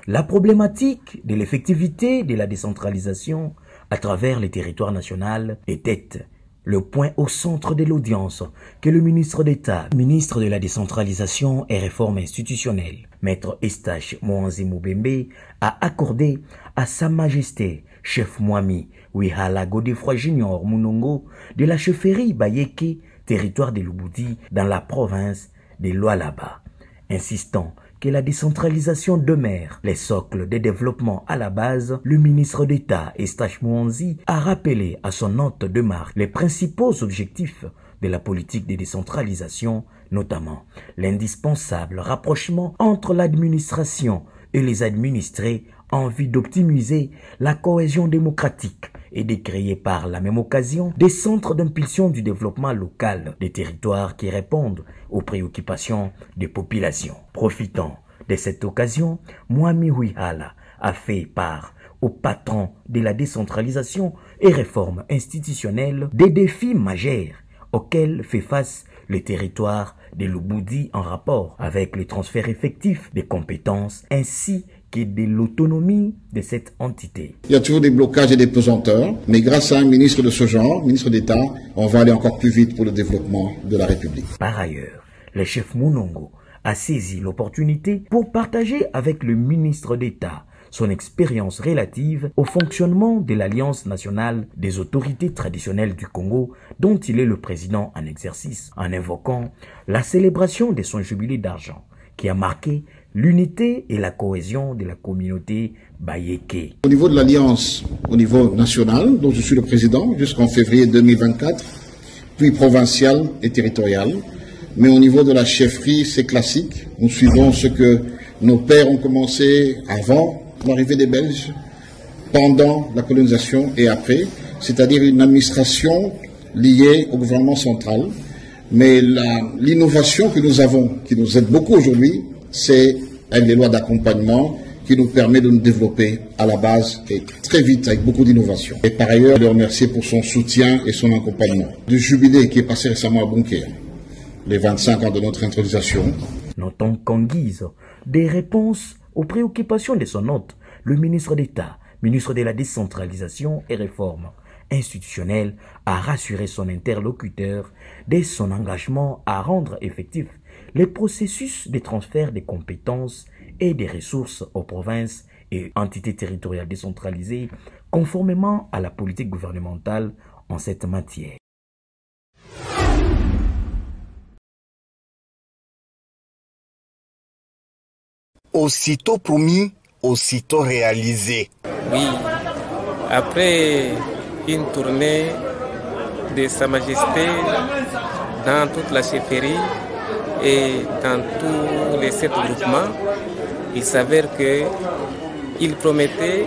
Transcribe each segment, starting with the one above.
La problématique de l'effectivité de la décentralisation à travers les territoires nationaux était le point au centre de l'audience que le ministre d'État, ministre de la décentralisation et réforme institutionnelle, Maître Eustache Moanzi Moubembe, a accordé à Sa Majesté, chef Mwami Wihala Godefroy Junior Munongo de la chefferie Bayeke, territoire de Lubudi, dans la province de Lualaba, insistant que la décentralisation demeure les socles de développement à la base. Le ministre d'État, Eustache Moanzi, a rappelé à son note de marque les principaux objectifs de la politique de décentralisation, notamment l'indispensable rapprochement entre l'administration et les administrés en vue d'optimiser la cohésion démocratique et de créer par la même occasion des centres d'impulsion du développement local des territoires qui répondent aux préoccupations des populations. Profitant de cette occasion, Mwami Wihala a fait part au patron de la décentralisation et réforme institutionnelle des défis majeurs auxquels fait face le territoire de Lubudi en rapport avec le transfert effectif des compétences ainsi que de l'autonomie de cette entité. Il y a toujours des blocages et des pesanteurs, mais grâce à un ministre de ce genre, ministre d'État, on va aller encore plus vite pour le développement de la République. Par ailleurs, le chef Munongo a saisi l'opportunité pour partager avec le ministre d'État son expérience relative au fonctionnement de l'Alliance nationale des autorités traditionnelles du Congo, dont il est le président en exercice, en invoquant la célébration de son jubilé d'argent, qui a marqué l'unité et la cohésion de la communauté Bayeke. Au niveau de l'Alliance, au niveau national, dont je suis le président jusqu'en février 2024, puis provincial et territorial, mais au niveau de la chefferie, c'est classique. Nous suivons ce que nos pères ont commencé avant l'arrivée des Belges, pendant la colonisation et après, c'est-à-dire une administration liée au gouvernement central. Mais l'innovation que nous avons, qui nous aide beaucoup aujourd'hui, c'est les lois d'accompagnement qui nous permet de nous développer à la base et très vite avec beaucoup d'innovation. Et par ailleurs, je le remercier pour son soutien et son accompagnement. Le jubilé qui est passé récemment à Bunker, les 25 ans de notre intronisation. Notons qu'en guise des réponses aux préoccupations de son hôte, le ministre d'État, ministre de la décentralisation et réforme institutionnelle, a rassuré son interlocuteur de son engagement à rendre effectif les processus de transfert des compétences et des ressources aux provinces et entités territoriales décentralisées, conformément à la politique gouvernementale en cette matière. Aussitôt promis, aussitôt réalisé. Oui, après une tournée de Sa Majesté dans toute la chefferie et dans tous les 7 groupements, il s'avère qu'il promettait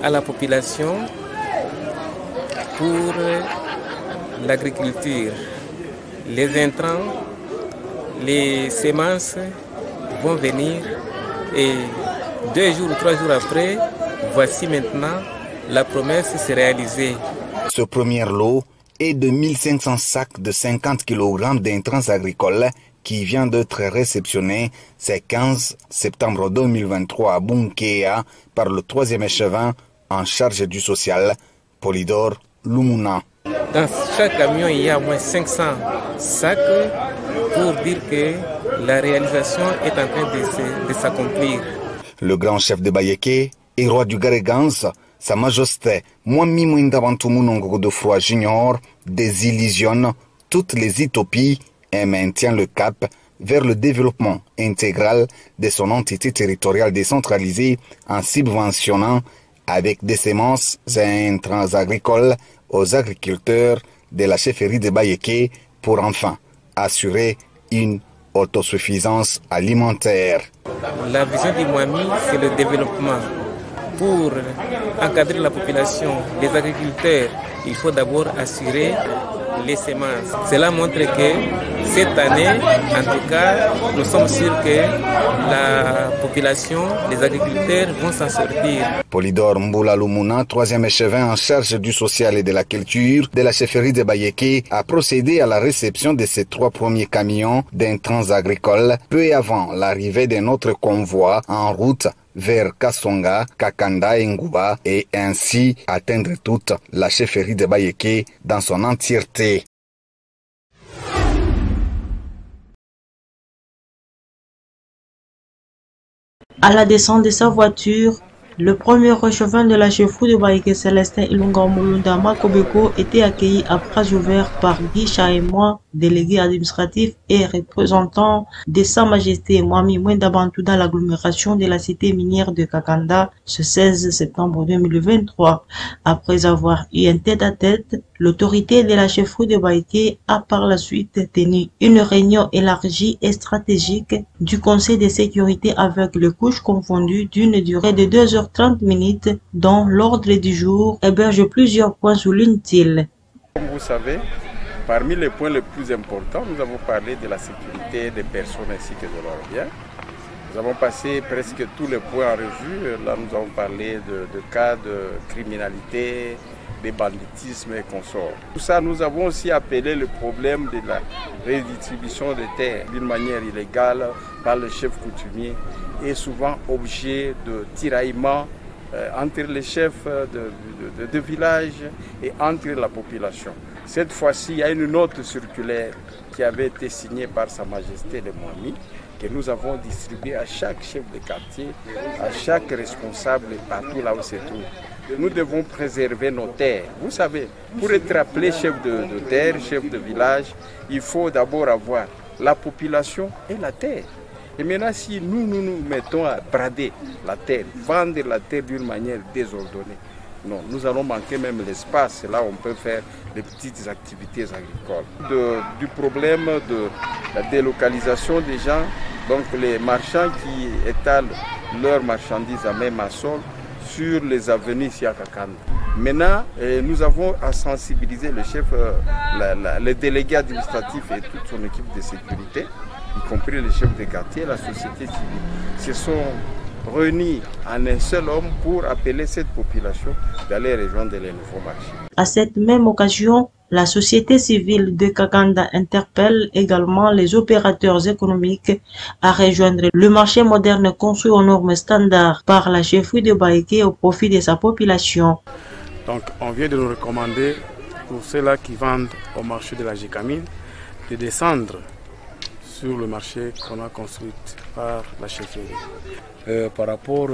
à la population pour l'agriculture, les intrants, les semences vont venir. Et 2 jours ou 3 jours après, voici maintenant la promesse s'est réalisée. Ce premier lot est de 1500 sacs de 50 kg d'intrants agricoles qui vient d'être réceptionné ce 15 septembre 2023 à Bunkea par le 3e échevin en charge du social, Polydor Lumuna. Dans chaque camion, il y a au moins 500 sacs pour dire que la réalisation est en train de s'accomplir. Le grand chef de Bayeke et roi du Garégans, Sa Majesté Mwami Mwindabantu Munongo Godefroy Junior, désillusionne toutes les utopies et maintient le cap vers le développement intégral de son entité territoriale décentralisée en subventionnant avec des semences et intrants agricoles aux agriculteurs de la chefferie de Bayeke pour enfin assurer une autosuffisance alimentaire. La vision du MOAMI, c'est le développement. Pour encadrer la population, les agriculteurs, il faut d'abord assurer les semences. Cela montre que cette année, en tout cas, nous sommes sûrs que la population, les agriculteurs vont s'en sortir. Polydor Mboula Lumuna, troisième échevin en charge du social et de la culture de la chefferie de Bayeke, a procédé à la réception de ces 3 premiers camions d'intrants agricoles peu avant l'arrivée d'un autre convoi en route vers Kassonga, Kakanda et Ngouba et ainsi atteindre toute la chefferie de Bayeke dans son entièreté. À la descente de sa voiture, le premier échevin de la chefferie de Bayeke, Célestin Ilunga Mulunda Makobeko, était accueilli à bras ouverts par Guy Chaémois, délégué administratif et représentant de Sa Majesté Mwami Mwenda Bantou dans l'agglomération de la cité minière de Kakanda ce 16 septembre 2023. Après avoir eu un tête-à-tête, l'autorité de la chefferie de Bayeke a par la suite tenu une réunion élargie et stratégique du Conseil de sécurité avec les couches confondues d'une durée de 2h30 minutes, dont l'ordre du jour héberge plusieurs points, souligne-t-il. Comme vous savez, parmi les points les plus importants, nous avons parlé de la sécurité des personnes ainsi que de leurs biens. Nous avons passé presque tous les points en revue. Là, nous avons parlé de cas de criminalité, de banditisme et consorts. Tout ça, nous avons aussi appelé le problème de la redistribution des terres d'une manière illégale par le chef coutumier et souvent objet de tiraillement entre les chefs de village et entre la population. Cette fois-ci, il y a une note circulaire qui avait été signée par Sa Majesté le Mwami, que nous avons distribuée à chaque chef de quartier, à chaque responsable partout là où se trouve. Nous devons préserver nos terres. Vous savez, pour être appelé chef de terre, chef de village, il faut d'abord avoir la population et la terre. Et maintenant, si nous nous mettons à brader la terre, vendre la terre d'une manière désordonnée, non, nous allons manquer même l'espace. Là, on peut faire des petites activités agricoles. Du problème de la délocalisation des gens, donc les marchands qui étalent leurs marchandises à même à sol sur les avenues ici à Kakanda. Maintenant, nous avons à sensibiliser le chef, le délégué administratif et toute son équipe de sécurité, y compris les chefs de quartier, la société civile, se sont réunis en un seul homme pour appeler cette population d'aller rejoindre les nouveaux marchés. À cette même occasion, la société civile de Kakanda interpelle également les opérateurs économiques à rejoindre le marché moderne construit aux normes standards par la chefferie de Bayeke au profit de sa population. Donc on vient de nous recommander pour ceux-là qui vendent au marché de la Gécamine de descendre sur le marché qu'on a construit par la chefferie. Par rapport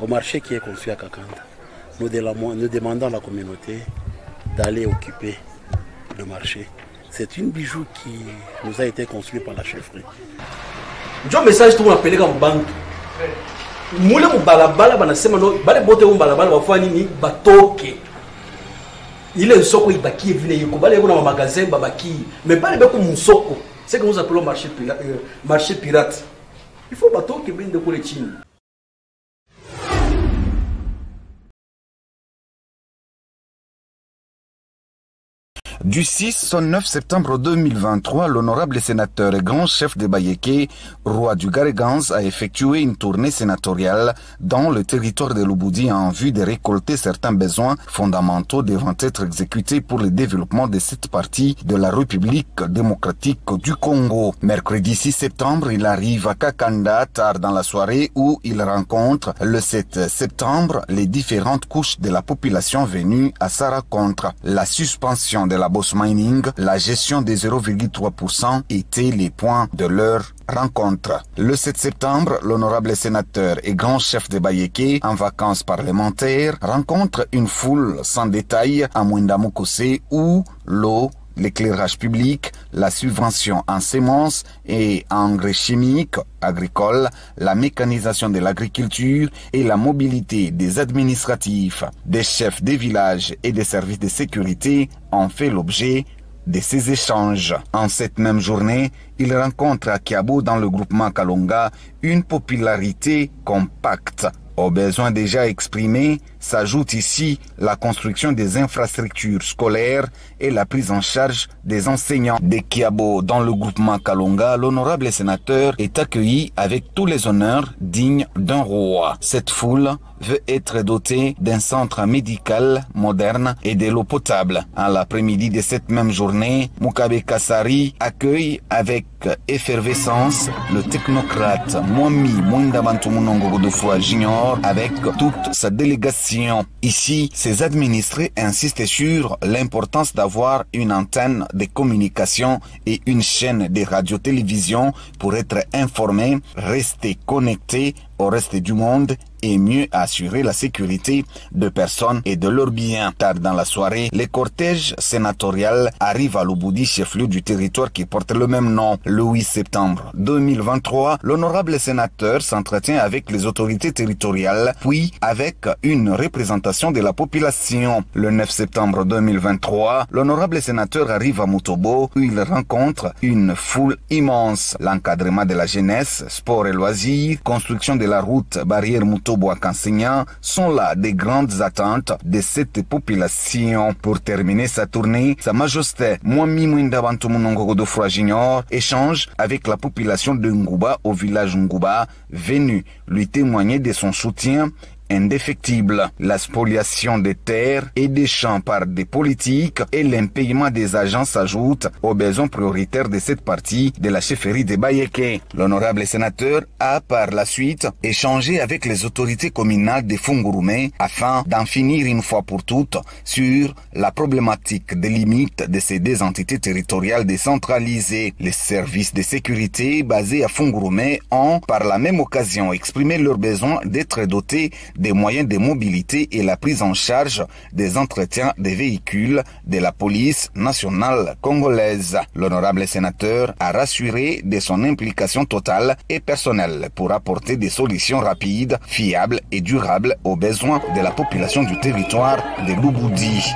au marché qui est construit à Kakanda, nous demandons à la communauté d'aller occuper le marché. C'est une bijou qui nous a été construit par la chefferie. Un message tout appelé comme banque. Moule mu balabala banasema no bale bote mu balabala bafanya nini batoke. Ile soko ibaki vile yuko bale kuna magasin babaki mais bale beko mu soko. C'est que nous appelons marché pirate. Il faut batoke bende kule chini. Du 6 au 9 septembre 2023, l'honorable sénateur et grand chef de Bayeke, roi du Garégans, a effectué une tournée sénatoriale dans le territoire de l'Oboudi en vue de récolter certains besoins fondamentaux devant être exécutés pour le développement de cette partie de la République démocratique du Congo. Mercredi 6 septembre, il arrive à Kakanda tard dans la soirée où il rencontre le 7 septembre les différentes couches de la population venues à sa rencontre. La suspension de la Boss Mining, la gestion des 0,3% étaient les points de leur rencontre. Le 7 septembre, l'honorable sénateur et grand chef de Bayeke, en vacances parlementaires, rencontre une foule sans détail à Mwenda Mukose où l'eau, l'éclairage public, la subvention en semences et engrais chimiques agricoles, la mécanisation de l'agriculture et la mobilité des administratifs, des chefs des villages et des services de sécurité ont fait l'objet de ces échanges. En cette même journée, il rencontre à Kiabo dans le groupement Kalonga une popularité compacte. Aux besoins déjà exprimés s'ajoute ici la construction des infrastructures scolaires et la prise en charge des enseignants. De Kiabo, dans le groupement Kalonga, l'honorable sénateur est accueilli avec tous les honneurs dignes d'un roi. Cette foule veut être dotée d'un centre médical moderne et de l'eau potable. À l'après-midi de cette même journée, Mukabe Kassari accueille avec effervescence le technocrate Mwami Mwenda Bantumunongo Godefroid Junior avec toute sa délégation. Ici, ses administrés insistent sur l'importance d'avoir une antenne de communication et une chaîne de radio-télévision pour être informés, rester connectés au reste du monde et mieux assurer la sécurité de personnes et de leurs biens. Tard dans la soirée, le cortège sénatorial arrive à Lubudi, chef-lieu du territoire qui porte le même nom. Le 8 septembre 2023, l'honorable sénateur s'entretient avec les autorités territoriales, puis avec une représentation de la population. Le 9 septembre 2023, l'honorable sénateur arrive à Mutobo où il rencontre une foule immense. L'encadrement de la jeunesse, sport et loisirs, construction de la route barrière Mutobo à Kansegna sont là des grandes attentes de cette population. Pour terminer sa tournée, Sa Majesté Mwami Mwenda Bantumunongo Godefroid Junior échange avec la population de Ngouba au village Ngouba, venu lui témoigner de son soutien indéfectible. La spoliation des terres et des champs par des politiques et l'impayement des agents s'ajoutent aux besoins prioritaires de cette partie de la chefferie de Bayeke. L'honorable sénateur a par la suite échangé avec les autorités communales de Fungurume afin d'en finir une fois pour toutes sur la problématique des limites de ces deux entités territoriales décentralisées. Les services de sécurité basés à Fungurume ont par la même occasion exprimé leur besoin d'être dotés des moyens de mobilité et la prise en charge des entretiens des véhicules de la police nationale congolaise. L'honorable sénateur a rassuré de son implication totale et personnelle pour apporter des solutions rapides, fiables et durables aux besoins de la population du territoire de Lubudi.